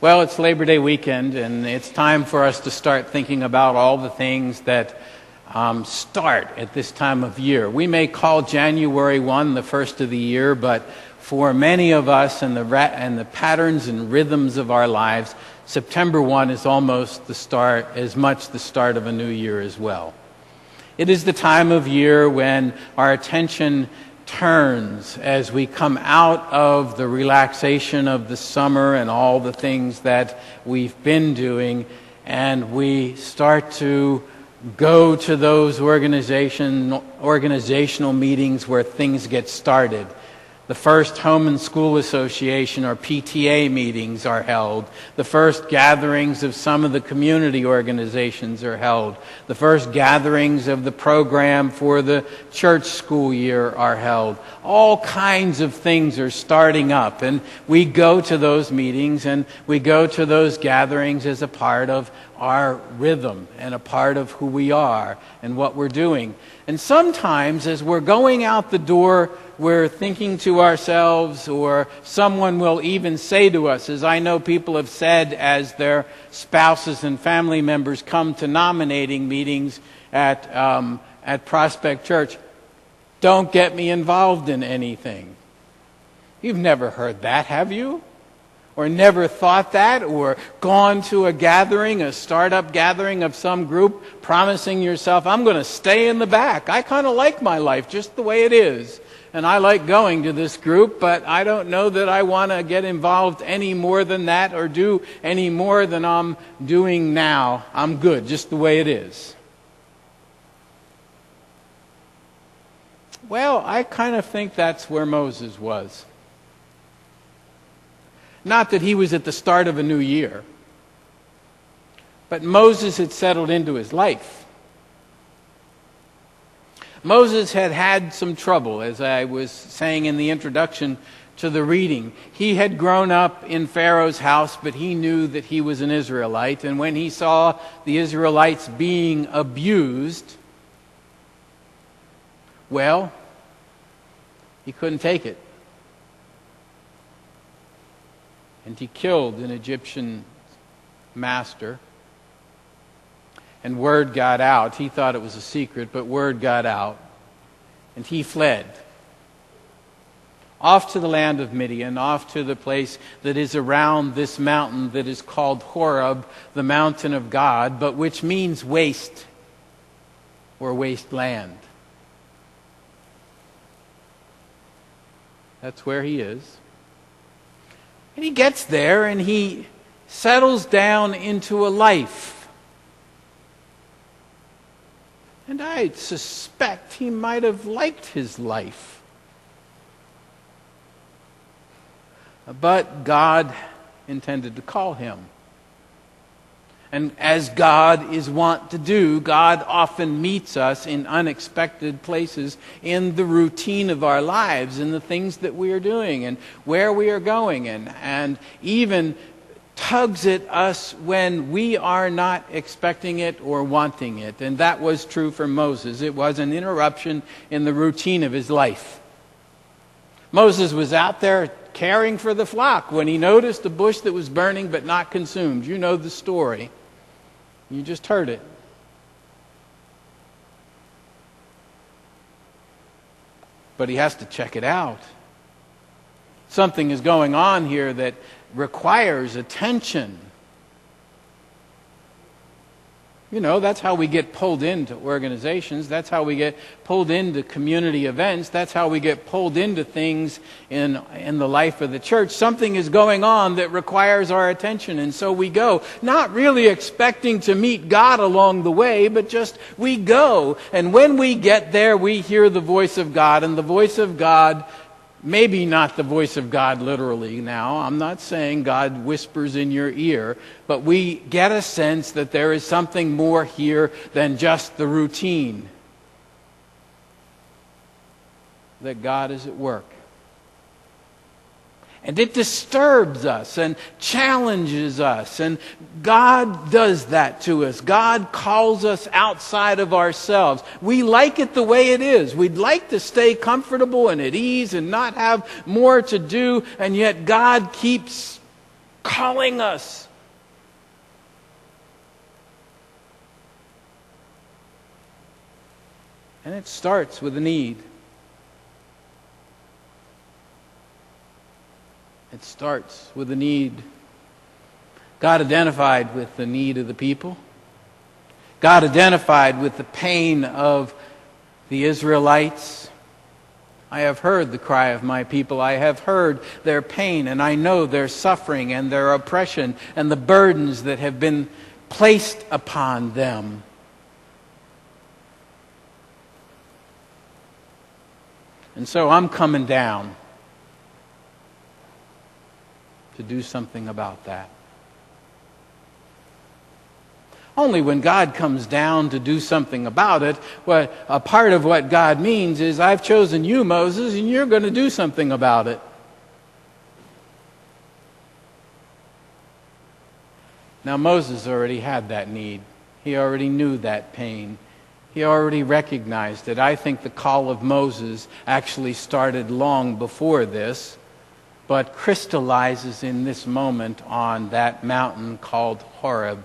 Well, it's Labor Day weekend, and it's time for us to start thinking about all the things that start at this time of year. We may call January 1 the first of the year, but for many of us and the patterns and rhythms of our lives, September 1 is almost as much the start of a new year as well. It is the time of year when our attention turns as we come out of the relaxation of the summer and all the things that we've been doing, and we start to go to those organizational meetings where things get started. The first Home and School Association or PTA meetings are held. The first gatherings of some of the community organizations are held. The first gatherings of the program for the church school year are held. All kinds of things are starting up, and we go to those meetings and we go to those gatherings as a part of our rhythm and a part of who we are and what we're doing. And sometimes as we're going out the door, we're thinking to ourselves, or someone will even say to us, as I know people have said as their spouses and family members come to nominating meetings at Prospect Church, "Don't get me involved in anything." You've never heard that, have you? Or never thought that, or gone to a gathering, a startup gathering of some group, promising yourself, "I'm going to stay in the back. I kind of like my life just the way it is. And I like going to this group, but I don't know that I want to get involved any more than that or do any more than I'm doing now. I'm good just the way it is." Well, I kind of think that's where Moses was. Not that he was at the start of a new year, but Moses had settled into his life. Moses had had some trouble, as I was saying in the introduction to the reading. He had grown up in Pharaoh's house, but he knew that he was an Israelite. And when he saw the Israelites being abused, well, he couldn't take it. And he killed an Egyptian master. And word got out. He thought it was a secret, but word got out. And he fled. Off to the land of Midian, off to the place that is around this mountain that is called Horeb, the mountain of God, but which means waste or wasteland. That's where he is. And he gets there and he settles down into a life. And I suspect he might have liked his life. But God intended to call him. And as God is wont to do, God often meets us in unexpected places in the routine of our lives, in the things that we are doing and where we are going, and even tugs at us when we are not expecting it or wanting it. And that was true for Moses. It was an interruption in the routine of his life. Moses was out there caring for the flock when he noticed a bush that was burning but not consumed. You know the story. You just heard it. But he has to check it out. Something is going on here that requires attention. You know, that's how we get pulled into organizations. That's how we get pulled into community events. That's how we get pulled into things in the life of the church. Something is going on that requires our attention, and so we go. Not really expecting to meet God along the way, but just we go. And when we get there, we hear the voice of God, and the voice of God, maybe not the voice of God literally now. I'm not saying God whispers in your ear, but we get a sense that there is something more here than just the routine. That God is at work. And it disturbs us and challenges us. And God does that to us. God calls us outside of ourselves. We like it the way it is. We'd like to stay comfortable and at ease and not have more to do. And yet God keeps calling us. And it starts with a need. It starts with a need. God identified with the need of the people. God identified with the pain of the Israelites. I have heard the cry of my people. I have heard their pain, and I know their suffering and their oppression and the burdens that have been placed upon them. And so I'm coming down to do something about that. Only when God comes down to do something about it, a part of what God means is, I've chosen you, Moses, and you're going to do something about it. Now, Moses already had that need. He already knew that pain. He already recognized it. I think the call of Moses actually started long before this, but crystallizes in this moment on that mountain called Horeb.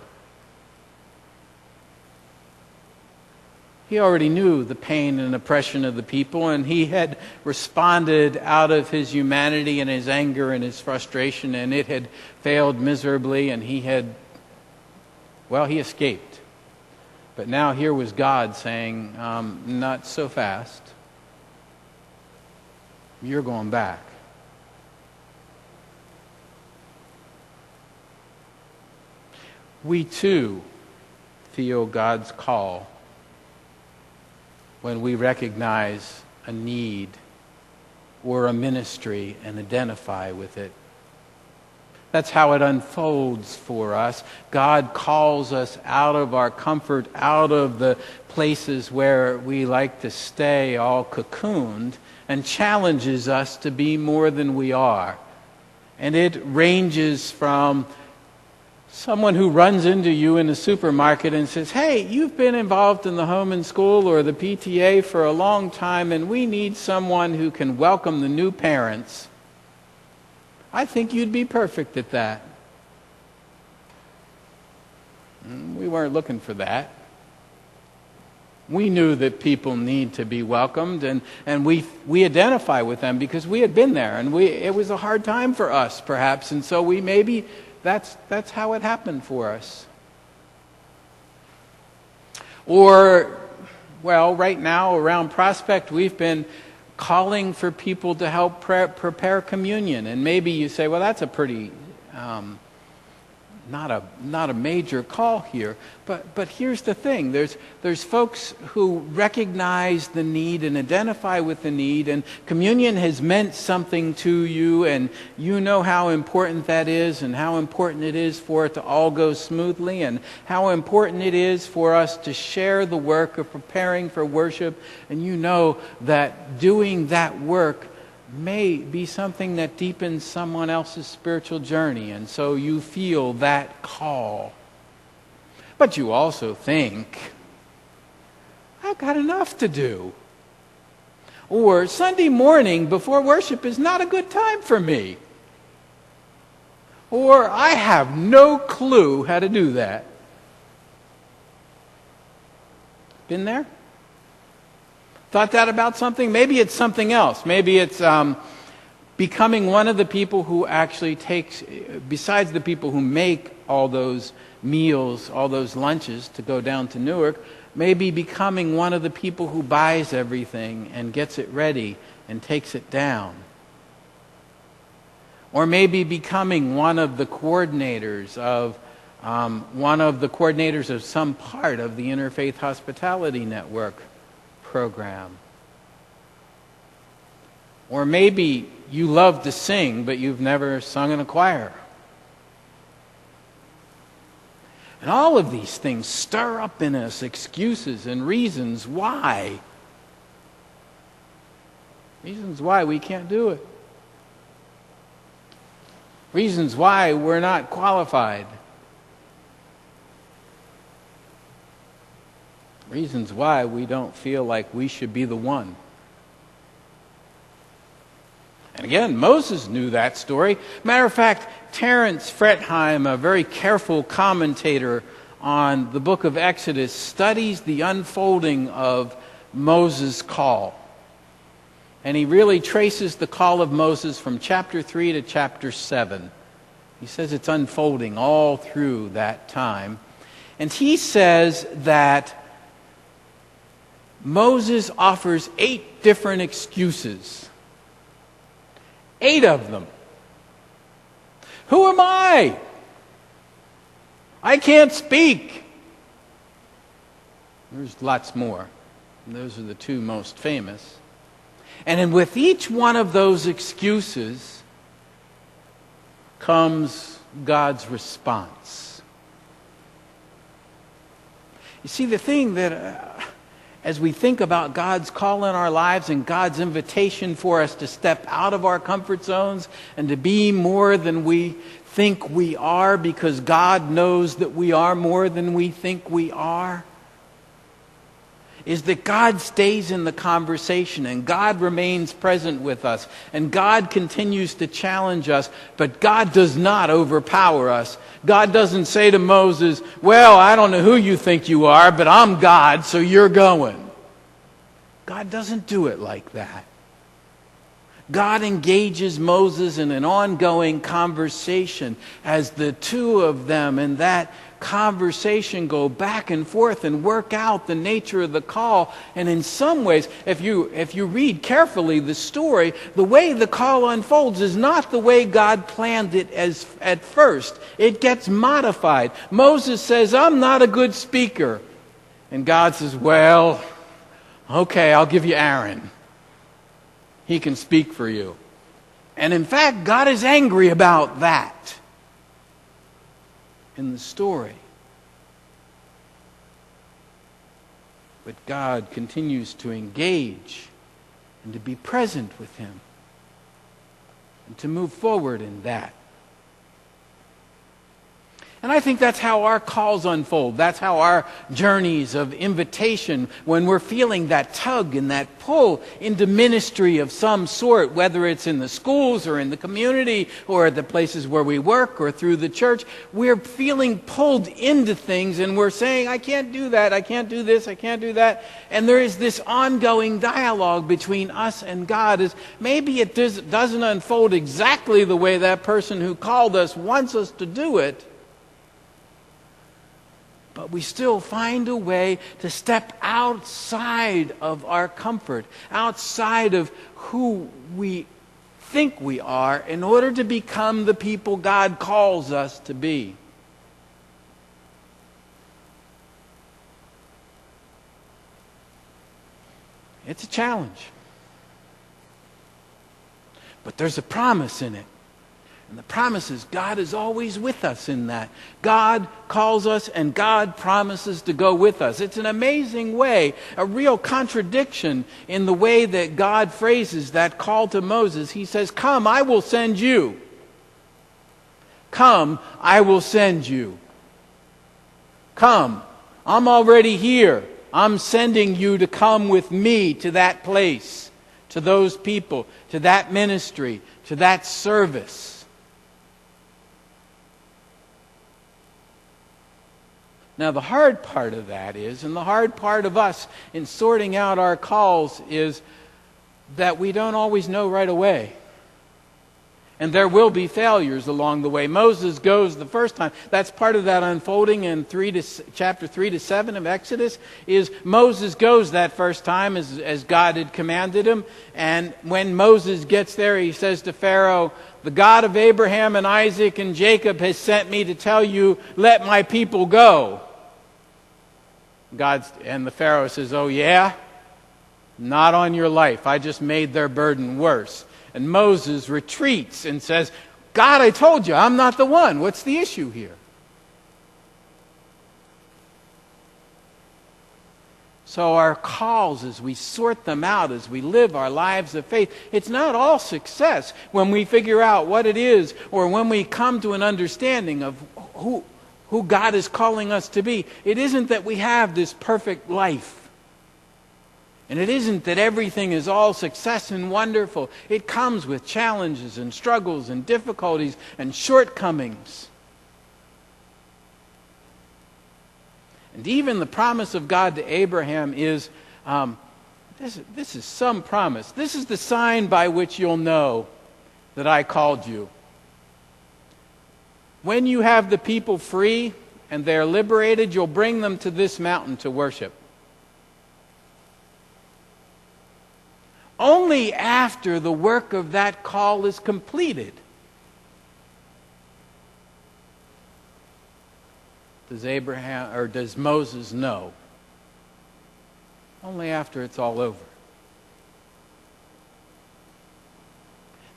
He already knew the pain and oppression of the people, and he had responded out of his humanity and his anger and his frustration, and it had failed miserably, and he escaped. But now here was God saying, not so fast. You're going back. We too feel God's call when we recognize a need or a ministry and identify with it. That's how it unfolds for us. God calls us out of our comfort, out of the places where we like to stay all cocooned, and challenges us to be more than we are. And it ranges from someone who runs into you in a supermarket and says, hey, you've been involved in the home and school or the PTA for a long time, and we need someone who can welcome the new parents. I think you'd be perfect at that. We weren't looking for that. We knew that people need to be welcomed, and we identify with them because we had been there, and it was a hard time for us, perhaps, and so that's how it happened for us. Or, right now around Prospect, we've been calling for people to help prepare communion. And maybe you say, well, that's a pretty, not a major call here. But here's the thing. There's folks who recognize the need and identify with the need, and communion has meant something to you, and you know how important that is, and how important it is for it to all go smoothly, and how important it is for us to share the work of preparing for worship, and you know that doing that work may be something that deepens someone else's spiritual journey, and so you feel that call. But you also think, I've got enough to do. Or Sunday morning before worship is not a good time for me. Or I have no clue how to do that. Been there? Thought that about something? Maybe it's something else. Maybe it's becoming one of the people who actually takes, besides the people who make all those meals, all those lunches to go down to Newark, maybe becoming one of the people who buys everything and gets it ready and takes it down. Or maybe becoming one of the coordinators of some part of the Interfaith Hospitality Network program. Or maybe you love to sing, but you've never sung in a choir. And all of these things stir up in us excuses and reasons why. Reasons why we can't do it. Reasons why we're not qualified. Reasons why we don't feel like we should be the one. And again, Moses knew that story. Matter of fact, Terence Fretheim, a very careful commentator on the book of Exodus, studies the unfolding of Moses' call. And he really traces the call of Moses from chapter 3 to chapter 7. He says it's unfolding all through that time. And he says that Moses offers 8 different excuses. 8 of them. Who am I? I can't speak. There's lots more. Those are the 2 most famous. And with each one of those excuses comes God's response. You see, the thing that, as we think about God's call in our lives and God's invitation for us to step out of our comfort zones and to be more than we think we are, because God knows that we are more than we think we are, is that God stays in the conversation and God remains present with us and God continues to challenge us, but God does not overpower us. God doesn't say to Moses, well, I don't know who you think you are, but I'm God, so you're going. God doesn't do it like that. God engages Moses in an ongoing conversation as the 2 of them in that conversation go back and forth and work out the nature of the call. And in some ways, if you read carefully the story, the way the call unfolds is not the way God planned it as at first. It gets modified. Moses says, I'm not a good speaker. And God says, well, okay, I'll give you Aaron. He can speak for you. And in fact, God is angry about that in the story. But God continues to engage and to be present with him and to move forward in that. And I think that's how our calls unfold. That's how our journeys of invitation, when we're feeling that tug and that pull into ministry of some sort, whether it's in the schools or in the community or at the places where we work or through the church, we're feeling pulled into things and we're saying, I can't do that, I can't do this, I can't do that. And there is this ongoing dialogue between us and God. Is maybe it doesn't unfold exactly the way that person who called us wants us to do it, but we still find a way to step outside of our comfort, outside of who we think we are, in order to become the people God calls us to be. It's a challenge. But there's a promise in it. And the promise is God is always with us in that. God calls us and God promises to go with us. It's an amazing way, a real contradiction in the way that God phrases that call to Moses. He says, come, I will send you. Come, I will send you. Come, I'm already here. I'm sending you to come with me to that place, to those people, to that ministry, to that service. Now, the hard part of that is, and the hard part of us in sorting out our calls is that we don't always know right away. And there will be failures along the way. Moses goes the first time. That's part of that unfolding in chapter 3 to 7 of Exodus, is Moses goes that first time as God had commanded him. And when Moses gets there, he says to Pharaoh, the God of Abraham and Isaac and Jacob has sent me to tell you, let my people go. And the Pharaoh says, oh yeah? Not on your life. I just made their burden worse. And Moses retreats and says, God, I told you, I'm not the one. What's the issue here? So our calls, as we sort them out, as we live our lives of faith, it's not all success when we figure out what it is or when we come to an understanding of who God is calling us to be. It isn't that we have this perfect life. And it isn't that everything is all success and wonderful. It comes with challenges and struggles and difficulties and shortcomings. And even the promise of God to Abraham is, this is some promise. This is the sign by which you'll know that I called you. When you have the people free and they're liberated, you'll bring them to this mountain to worship. Only after the work of that call is completed does Moses know. Only after it's all over.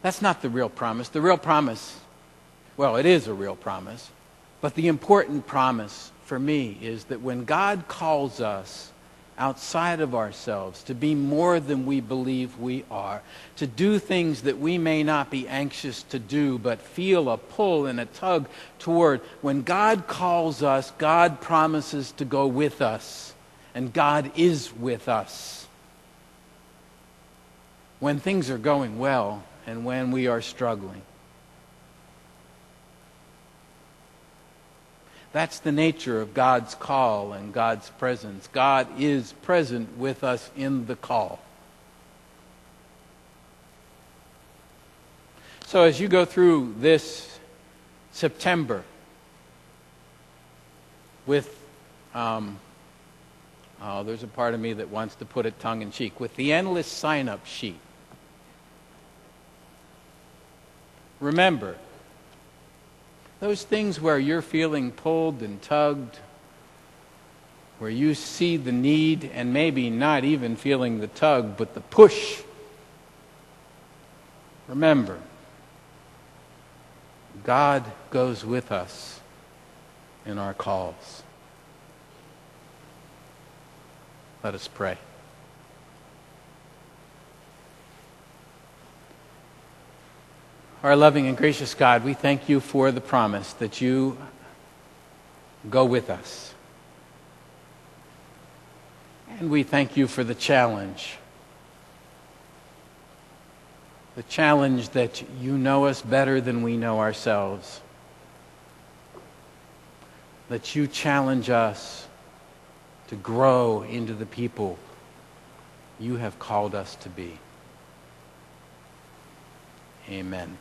That's not the real promise. The real promise, well, it is a real promise, but the important promise for me is that when God calls us outside of ourselves, to be more than we believe we are, to do things that we may not be anxious to do, but feel a pull and a tug toward. When God calls us, God promises to go with us, and God is with us. When things are going well and when we are struggling. That's the nature of God's call and God's presence. God is present with us in the call. So as you go through this September with, there's a part of me that wants to put it tongue-in-cheek, with the endless sign-up sheet. Remember, those things where you're feeling pulled and tugged, where you see the need and maybe not even feeling the tug, but the push. Remember, God goes with us in our calls. Let us pray. Our loving and gracious God, we thank you for the promise that you go with us. And we thank you for the challenge. The challenge that you know us better than we know ourselves. That you challenge us to grow into the people you have called us to be. Amen.